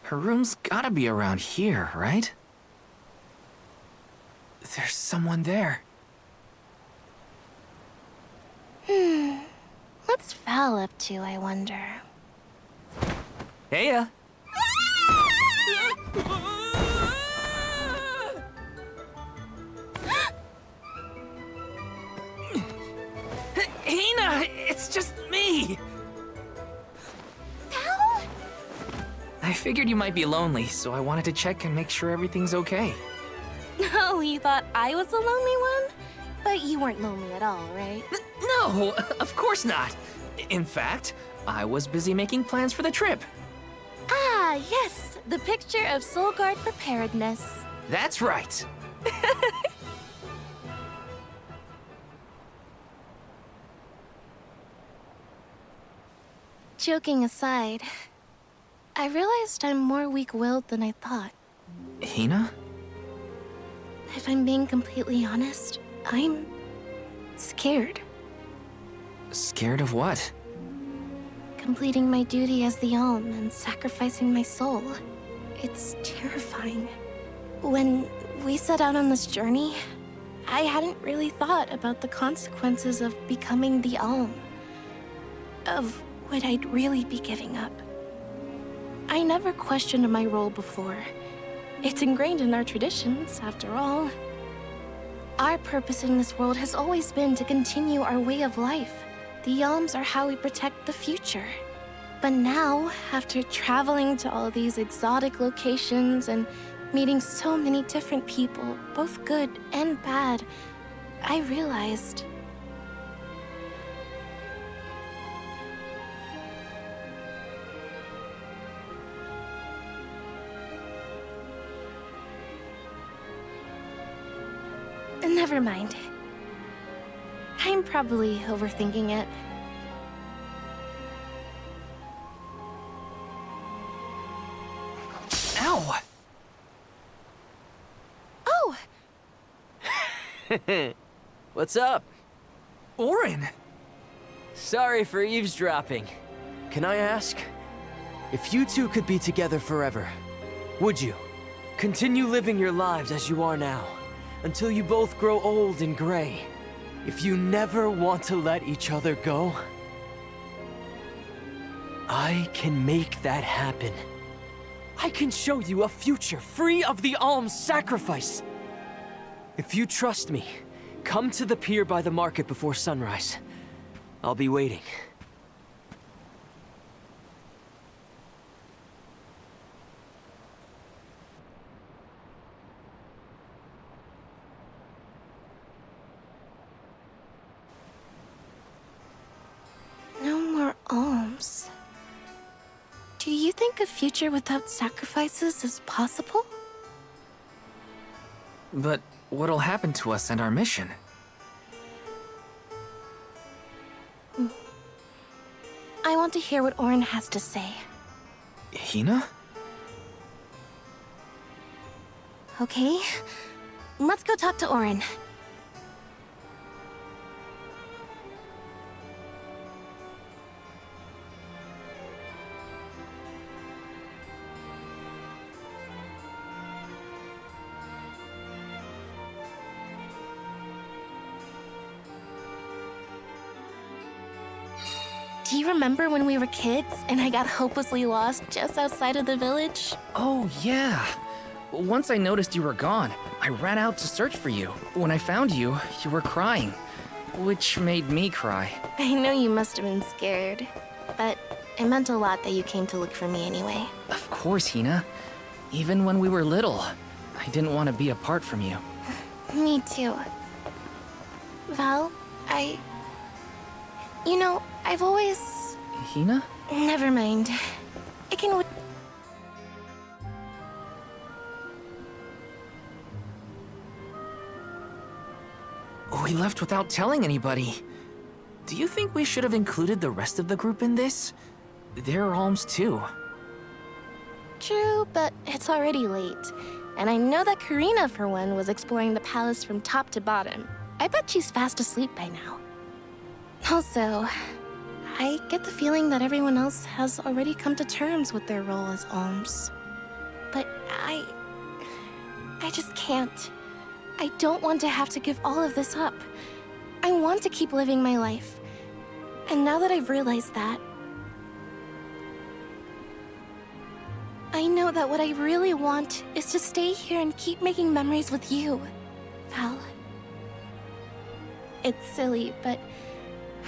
C: Her room's gotta be around here, right? There's someone there.
F: What's Val up to, I wonder?
J: Heya.
C: Hina, it's just me!
F: Val?
C: I figured you might be lonely, so I wanted to check and make sure everything's okay.
F: Oh, you thought I was the lonely one? But you weren't lonely at all, right?
C: No, of course not. In fact, I was busy making plans for the trip.
F: Ah, yes, the picture of Soul Guard preparedness.
C: That's right.
F: Joking aside, I realized I'm more weak-willed than I thought.
C: Hina?
F: If I'm being completely honest, I'm scared.
C: Scared of what?
F: Completing my duty as the Alm and sacrificing my soul. It's terrifying. When we set out on this journey, I hadn't really thought about the consequences of becoming the Alm. Of what I'd really be giving up. I never questioned my role before. It's ingrained in our traditions, after all. Our purpose in this world has always been to continue our way of life. The Elms are how we protect the future. But now, after traveling to all these exotic locations and meeting so many different people, both good and bad, I realized... Never mind. I'm probably overthinking it.
C: Ow!
F: Oh!
M: What's up?
C: Orin!
M: Sorry for eavesdropping. Can I ask? If you two could be together forever, would you? Continue living your lives as you are now, until you both grow old and gray. If you never want to let each other go, I can make that happen. I can show you a future free of the Alm's sacrifice. If you trust me, come to the pier by the market before sunrise. I'll be waiting.
F: No more alms. Do you think a future without sacrifices is possible?
C: But what'll happen to us and our mission?
F: I want to hear what Orin has to say.
C: Hina?
F: Okay, let's go talk to Orin. do you remember when we were kids and I got hopelessly lost just outside of the village?
C: Oh, yeah. Once I noticed you were gone, I ran out to search for you. When I found you, you were crying, which made me cry.
F: I know you must have been scared, but it meant a lot that you came to look for me anyway.
C: Of course, Hina. Even when we were little, I didn't want to be apart from you.
F: Me too. Val, You know, I've always...
C: Hina?
F: Never mind. I can...
C: We left without telling anybody. Do you think we should have included the rest of the group in this? They're alms too.
F: True, but it's already late. And I know that Karina, for one, was exploring the palace from top to bottom. I bet she's fast asleep by now. Also, I get the feeling that everyone else has already come to terms with their role as alms. But I just can't. I don't want to have to give all of this up. I want to keep living my life. And now that I've realized that, I know that what I really want is to stay here and keep making memories with you, Val. It's silly, but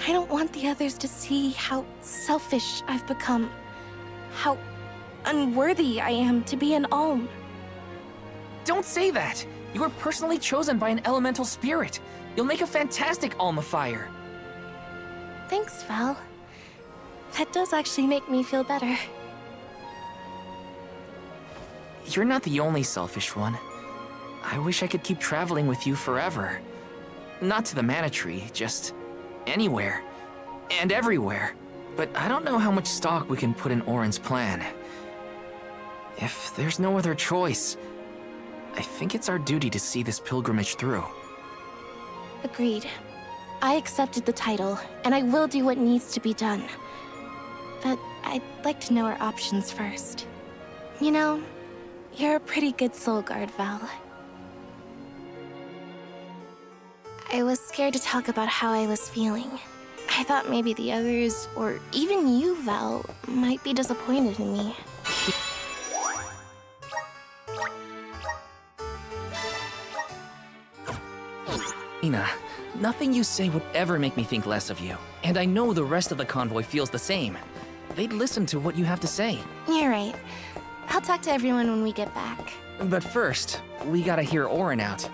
F: I don't want the others to see how selfish I've become. How unworthy I am to be an alm.
C: Don't say that! You were personally chosen by an elemental spirit. You'll make a fantastic alma fire.
F: Thanks, Val. That does actually make me feel better.
C: You're not the only selfish one. I wish I could keep traveling with you forever. Not to the Mana Tree, just anywhere. And everywhere. But I don't know how much stock we can put in Orin's plan. If there's no other choice, I think it's our duty to see this pilgrimage through.
F: Agreed. I accepted the title, and I will do what needs to be done. But I'd like to know our options first. You know, you're a pretty good soul guard, Val. I was scared to talk about how I was feeling. I thought maybe the others, or even you, Val, might be disappointed in me.
C: Ina, nothing you say would ever make me think less of you. And I know the rest of the convoy feels the same. They'd listen to what you have to say.
F: You're right. I'll talk to everyone when we get back.
C: But first, we gotta hear Orin out.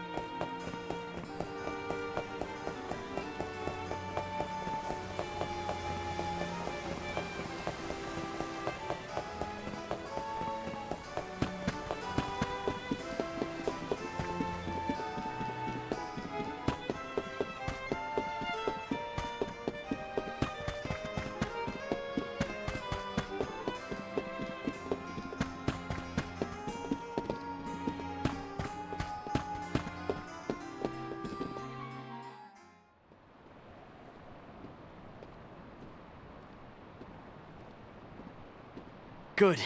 M: Good.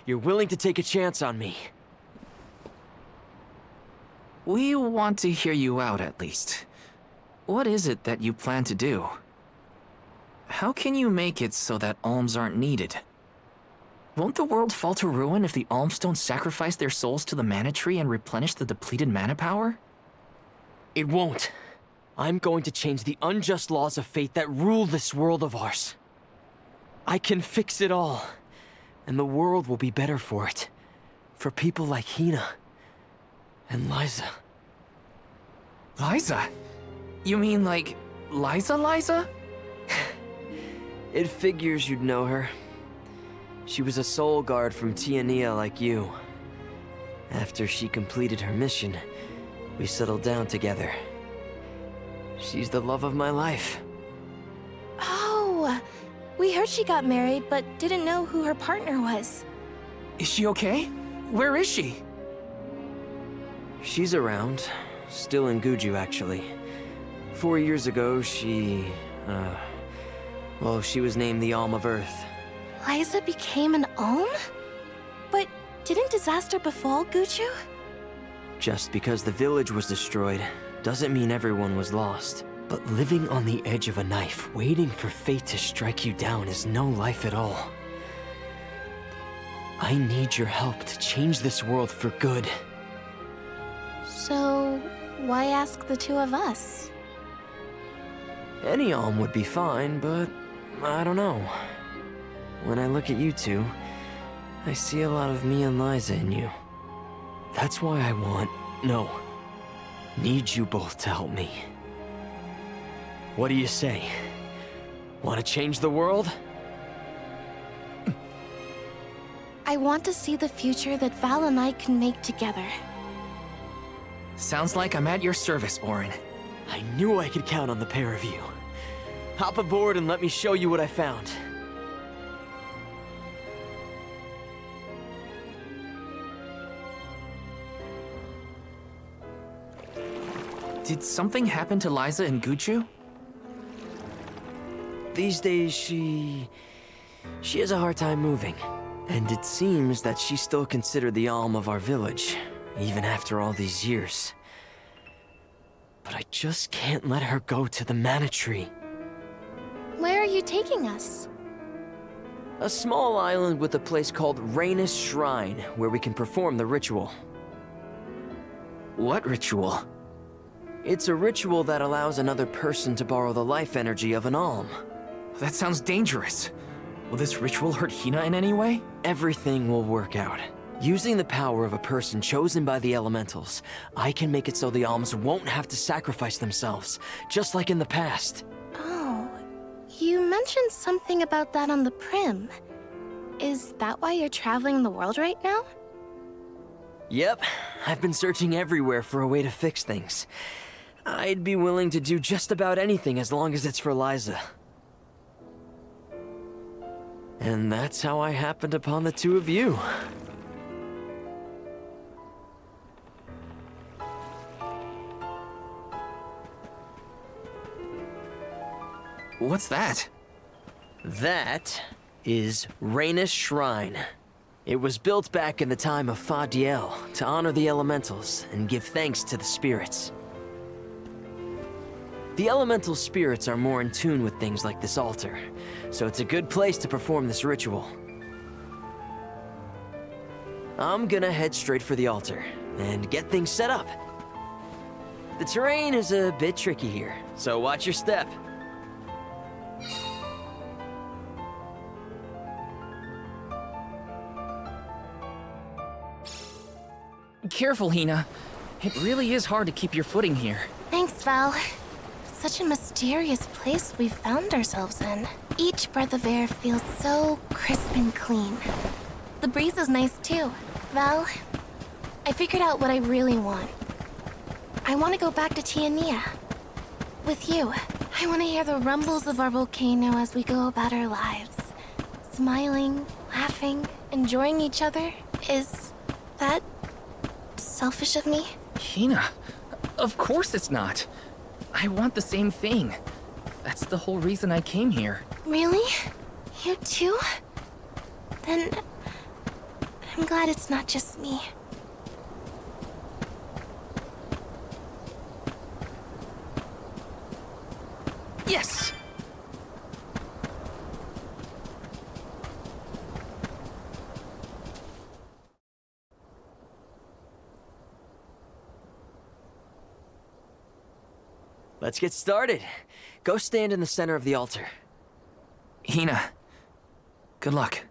M: You're willing to take a chance on me.
C: We want to hear you out, at least. What is it that you plan to do? How can you make it so that alms aren't needed? Won't the world fall to ruin if the alms don't sacrifice their souls to the Mana Tree and replenish the depleted mana power?
M: It won't. I'm going to change the unjust laws of fate that rule this world of ours. I can fix it all. And the world will be better for it. For people like Hina. And Liza.
C: Liza? You mean like Liza?
M: It figures you'd know her. She was a soul guard from Tiania like you. After she completed her mission, we settled down together. She's the love of my life.
F: Oh! We heard she got married, but didn't know who her partner was.
C: Is she okay? Where is she?
M: She's around. Still in Guju, actually. 4 years ago, she was named the Alm of Earth.
F: Liza became an alm? But didn't disaster befall Guju?
M: Just because the village was destroyed, doesn't mean everyone was lost. But living on the edge of a knife, waiting for fate to strike you down is no life at all. I need your help to change this world for good.
F: So, why ask the two of us?
M: Any alm would be fine, but I don't know. When I look at you two, I see a lot of me and Liza in you. That's why I need you both to help me. What do you say? Want to change the world?
F: I want to see the future that Val and I can make together.
C: Sounds like I'm at your service, Orin.
M: I knew I could count on the pair of you. Hop aboard and let me show you what I found.
C: Did something happen to Liza and Guchu?
M: These days, she has a hard time moving. And it seems that she's still considered the alm of our village, even after all these years. But I just can't let her go to the Mana Tree.
F: Where are you taking us?
M: A small island with a place called Raina's Shrine, where we can perform the ritual.
C: What ritual?
M: It's a ritual that allows another person to borrow the life energy of an alm.
C: That sounds dangerous. Will this ritual hurt Hina in any way?
M: Everything will work out. Using the power of a person chosen by the elementals, I can make it so the alms won't have to sacrifice themselves, just like in the past.
F: Oh, you mentioned something about that on the Prim. Is that why you're traveling the world right now?
M: Yep, I've been searching everywhere for a way to fix things. I'd be willing to do just about anything as long as it's for Liza. And that's how I happened upon the two of you.
C: What's that?
M: That is Raina's Shrine. It was built back in the time of Fadiel to honor the elementals and give thanks to the spirits. The elemental spirits are more in tune with things like this altar, so it's a good place to perform this ritual. I'm gonna head straight for the altar and get things set up. The terrain is a bit tricky here, so watch your step.
C: Careful, Hina. It really is hard to keep your footing here.
F: Thanks, Val. Such a mysterious place we've found ourselves in. Each breath of air feels so crisp and clean. The breeze is nice too. Val, I figured out what I really want. I want to go back to Tiania. With you. I want to hear the rumbles of our volcano as we go about our lives. Smiling, laughing, enjoying each other. Is that selfish of me?
C: Hina, of course it's not. I want the same thing. That's the whole reason I came here.
F: Really? You too? Then I'm glad it's not just me.
C: Yes!
M: Let's get started. Go stand in the center of the altar.
C: Hina, good luck.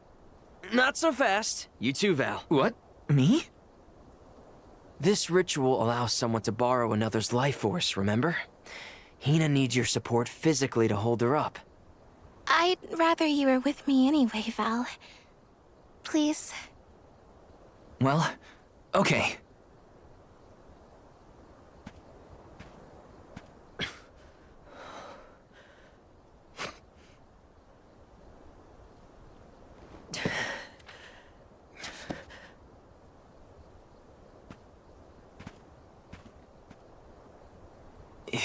M: Not so fast. You too, Val.
C: What? Me?
M: This ritual allows someone to borrow another's life force, remember? Hina needs your support physically to hold her up.
F: I'd rather you were with me anyway, Val. Please.
C: Well, okay.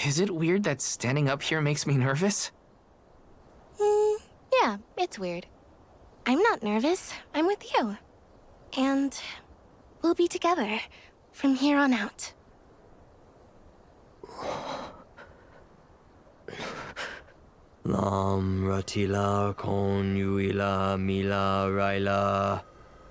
C: Is it weird that standing up here makes me nervous?
F: Yeah, it's weird. I'm not nervous. I'm with you. And we'll be together from here on out.
M: Lam Ratila Kon Yuila Mila Raila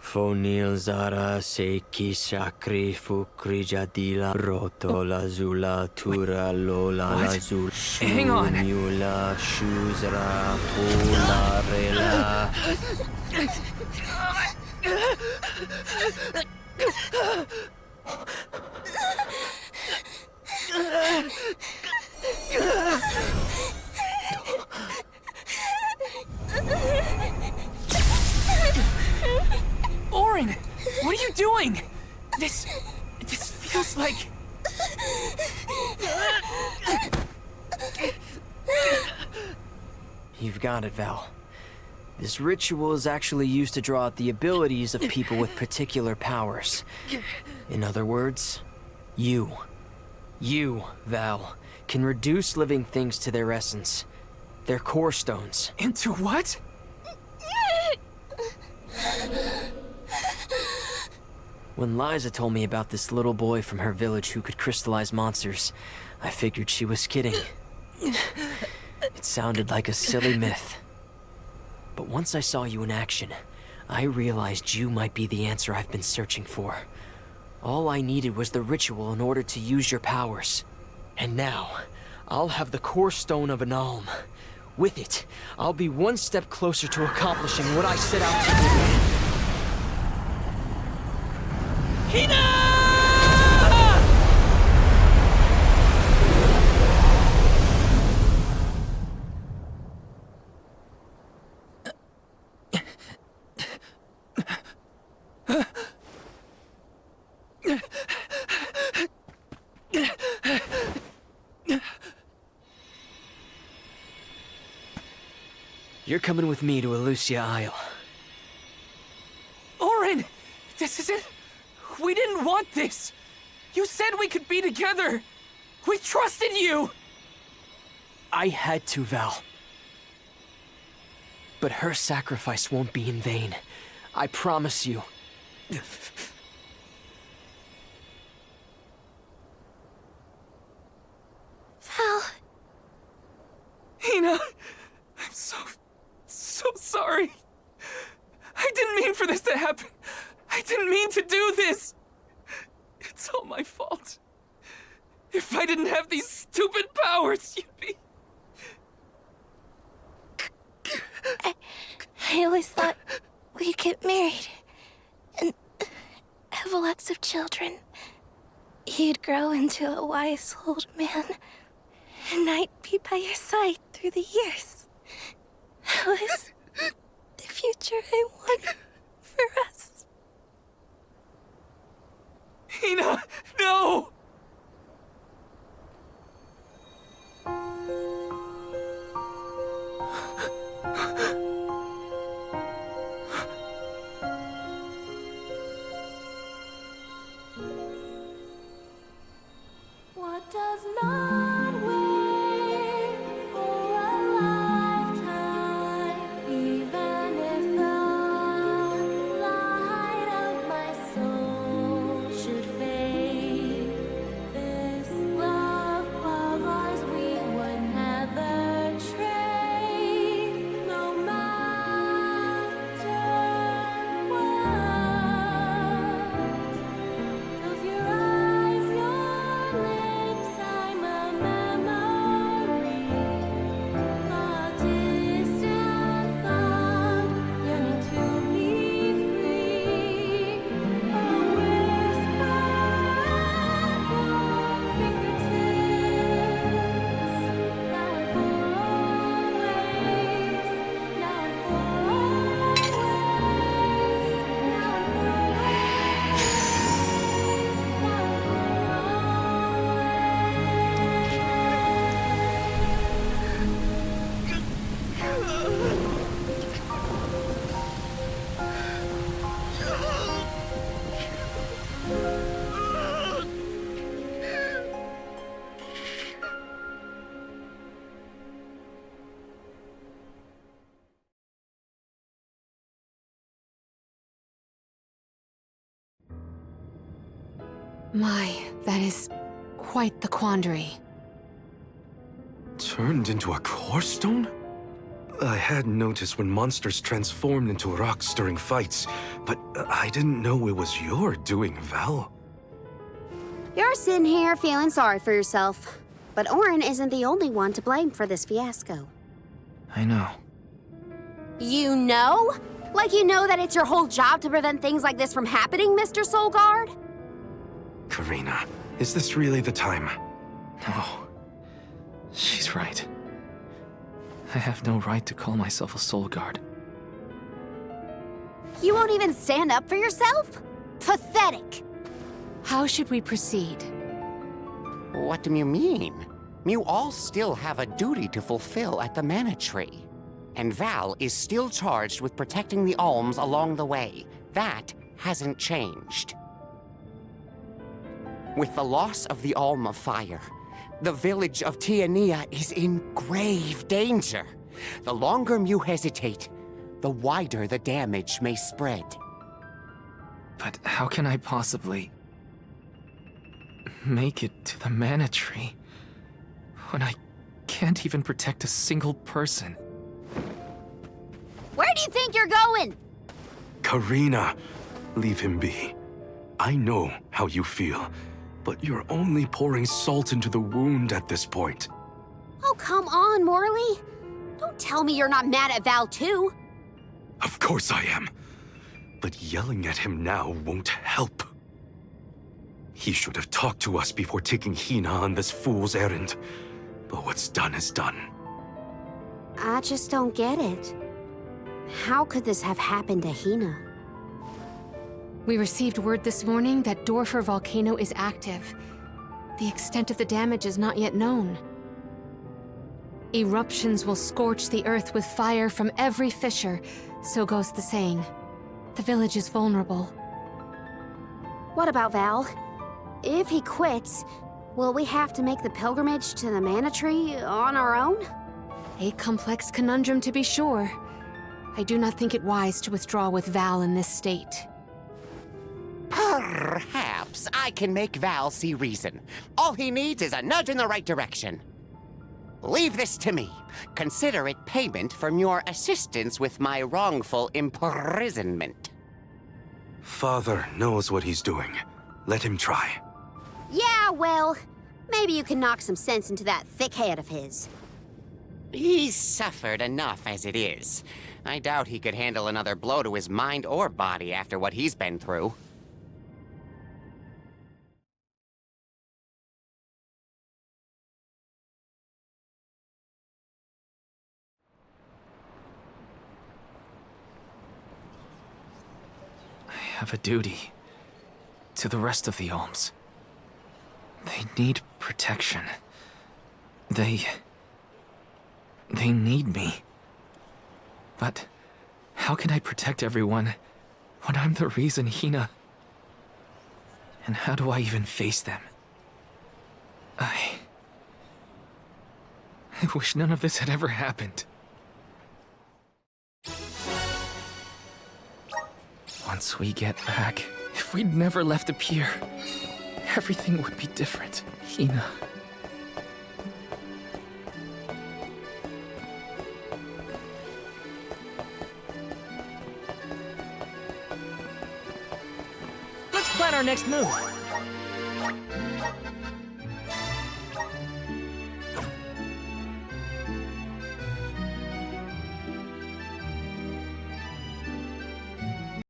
M: Fonil Zara Seki Shakri Fukri Jadila Roto Lazula Tura Lola Lazul
C: Hang on.
M: Shunula Shuzra Pula Rela.
C: Orin, what are you doing? This feels like...
M: You've got it, Val. This ritual is actually used to draw out the abilities of people with particular powers. In other words, you, Val, can reduce living things to their essence, their core stones.
C: Into what?
M: When Liza told me about this little boy from her village who could crystallize monsters, I figured she was kidding. It sounded like a silly myth. But once I saw you in action, I realized you might be the answer I've been searching for. All I needed was the ritual in order to use your powers. And now, I'll have the core stone of an Alm. With it, I'll be one step closer to accomplishing what I set out to do.
C: Hina!
M: You're coming with me to Elusia Isle.
C: Orin! This isn't... We didn't want this! You said we could be together! We trusted you!
M: I had to, Val. But her sacrifice won't be in vain. I promise you.
F: Val.
C: Hina! I'm so sorry. I didn't mean for this to happen. I didn't mean to do this. It's all my fault. If I didn't have these stupid powers, you'd be...
F: I always thought we'd get married and have lots of children. You'd grow into a wise old man, and I'd be by your side through the years. That was the future I wanted for us.
C: Hina, no!
N: What does not wait for a lifetime, even if the light of my soul should fade? This love of ours we would never trade, no matter what. Close your eyes, your lips, I'm a memory, a distant thought, yearning to be free, a whisper at your fingertips, now and for always, now and for always, now and for
D: My, that is quite the quandary.
E: Turned into a core stone? I had noticed when monsters transformed into rocks during fights, but I didn't know it was your doing, Val.
B: You're sitting here feeling sorry for yourself. But Orin isn't the only one to blame for this fiasco.
C: I know.
B: You know? Like you know that it's your whole job to prevent things like this from happening, Mr. Soulguard?
E: Karina, is this really the time?
C: No. She's right. I have no right to call myself a soul guard.
B: You won't even stand up for yourself? Pathetic!
D: How should we proceed?
K: What do you mean? You all still have a duty to fulfill at the Mana Tree. And Val is still charged with protecting the alms along the way. That hasn't changed. With the loss of the Alm of Fire, the village of Tiania is in grave danger. The longer you hesitate, the wider the damage may spread.
C: But how can I possibly make it to the Mana Tree when I can't even protect a single person?
B: Where do you think you're going?
E: Karina, leave him be. I know how you feel, but you're only pouring salt into the wound at this point.
B: Oh, come on, Morley. Don't tell me you're not mad at Val, too.
E: Of course I am. But yelling at him now won't help. He should have talked to us before taking Hina on this fool's errand. But what's done is done.
B: I just don't get it. How could this have happened to Hina?
D: We received word this morning that Dorfer Volcano is active. The extent of the damage is not yet known. Eruptions will scorch the earth with fire from every fissure, so goes the saying. The village is vulnerable.
B: What about Val? If he quits, will we have to make the pilgrimage to the Mana Tree on our own?
D: A complex conundrum to be sure. I do not think it wise to withdraw with Val in this state.
K: Perhaps I can make Val see reason. All he needs is a nudge in the right direction. Leave this to me. Consider it payment from your assistance with my wrongful imprisonment.
E: Father knows what he's doing. Let him try.
B: Yeah, well, maybe you can knock some sense into that thick head of his.
K: He's suffered enough as it is. I doubt he could handle another blow to his mind or body after what he's been through.
C: I have a duty to the rest of the alms. They need protection. They need me. But how can I protect everyone when I'm the reason Hina... And how do I even face them? I wish none of this had ever happened. Once we get back, if we'd never left the pier, everything would be different, Hina.
J: Let's plan our next move.